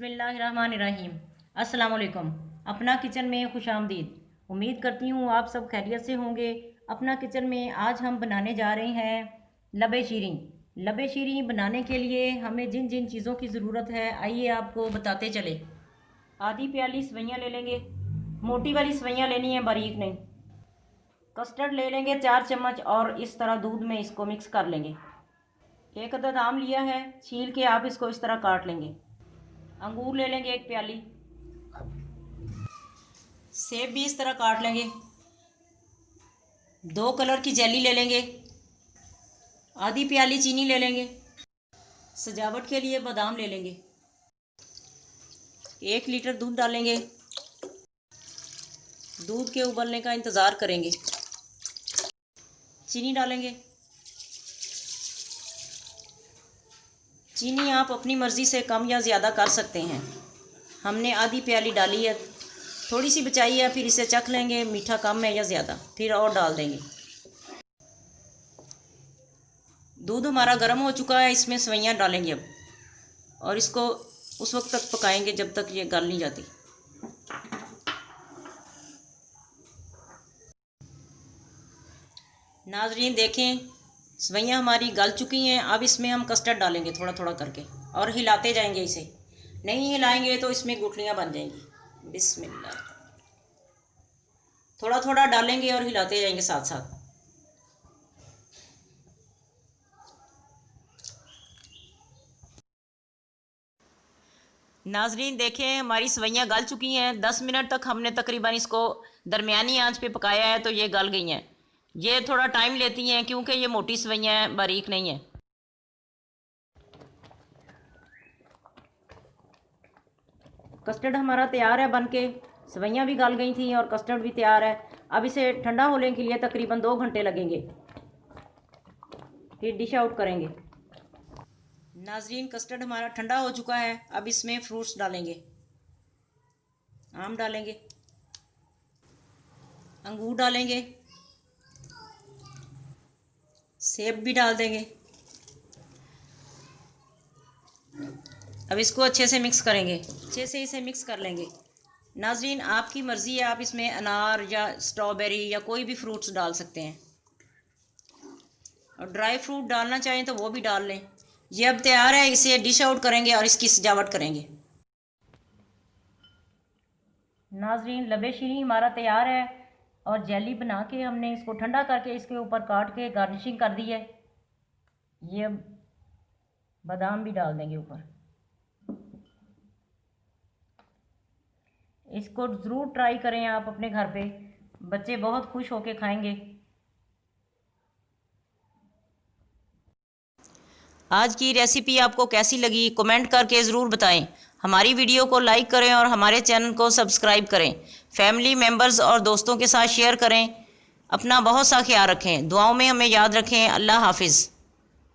बिस्मिल्लाहिर्रहमानिर्रहीम। अस्सलाम वालेकुम। अपना किचन में खुश आमदीद। उम्मीद करती हूँ आप सब खैरियत से होंगे। अपना किचन में आज हम बनाने जा रहे हैं लबे शीरीं। लबे शीरीं बनाने के लिए हमें जिन जिन चीज़ों की ज़रूरत है आइए आपको बताते चले। आधी प्याली सवैयाँ ले लेंगे, मोटी वाली सवैयाँ लेनी है, बारीक नहीं। कस्टर्ड ले लेंगे 4 चम्मच और इस तरह दूध में इसको मिक्स कर लेंगे। एक अदद आम लिया है, छील के आप इसको इस तरह काट लेंगे। अंगूर ले लेंगे 1 प्याली, सेब भी इस तरह काट लेंगे। 2 कलर की जेली ले लेंगे। आधी प्याली चीनी ले लेंगे। सजावट के लिए बादाम ले लेंगे। 1 लीटर दूध डालेंगे। दूध के उबलने का इंतज़ार करेंगे। चीनी डालेंगे। चीनी आप अपनी मर्ज़ी से कम या ज़्यादा कर सकते हैं। हमने आधी प्याली डाली है, थोड़ी सी बचाई है, फिर इसे चख लेंगे मीठा कम है या ज़्यादा, फिर और डाल देंगे। दूध हमारा गर्म हो चुका है, इसमें सवैयाँ डालेंगे अब और इसको उस वक्त तक पकाएंगे जब तक ये गल नहीं जाती। नाज़रीन देखें, सवैयाँ हमारी गल चुकी हैं। अब इसमें हम कस्टर्ड डालेंगे थोड़ा थोड़ा करके और हिलाते जाएंगे। इसे नहीं हिलाएंगे तो इसमें गुठलियाँ बन जाएंगी। बिस्मिल्लाह। थोड़ा थोड़ा डालेंगे और हिलाते जाएंगे साथ साथ। नाजरीन देखें, हमारी सवैयाँ गल चुकी हैं। 10 मिनट तक हमने तकरीबन इसको दरमियानी आंच पे पकाया है, तो ये गल गई हैं। ये थोड़ा टाइम लेती हैं क्योंकि ये मोटी सवैयाँ हैं, बारीक नहीं है। कस्टर्ड हमारा तैयार है बनके। सवैयाँ भी गल गई थी और कस्टर्ड भी तैयार है। अब इसे ठंडा होने के लिए तकरीबन 2 घंटे लगेंगे, फिर डिश आउट करेंगे। नाजरीन कस्टर्ड हमारा ठंडा हो चुका है। अब इसमें फ्रूट्स डालेंगे। आम डालेंगे, अंगूर डालेंगे, सेब भी डाल देंगे। अब इसको अच्छे से मिक्स करेंगे, अच्छे से इसे मिक्स कर लेंगे। नाजरीन आपकी मर्ज़ी है, आप इसमें अनार या स्ट्रॉबेरी या कोई भी फ्रूट्स डाल सकते हैं और ड्राई फ्रूट डालना चाहें तो वो भी डाल लें। ये अब तैयार है, इसे डिश आउट करेंगे और इसकी सजावट करेंगे। नाजरीन लबे शीरीं हमारा तैयार है और जेली बना के हमने इसको ठंडा करके इसके ऊपर काट के गार्निशिंग कर दी है। ये बादाम भी डाल देंगे ऊपर। इसको ज़रूर ट्राई करें आप अपने घर पे, बच्चे बहुत खुश होके खाएंगे। आज की रेसिपी आपको कैसी लगी कमेंट करके ज़रूर बताएं। हमारी वीडियो को लाइक करें और हमारे चैनल को सब्सक्राइब करें। फैमिली मेम्बर्स और दोस्तों के साथ शेयर करें। अपना बहुत सा ख्याल रखें, दुआओं में हमें याद रखें। अल्लाह हाफिज़।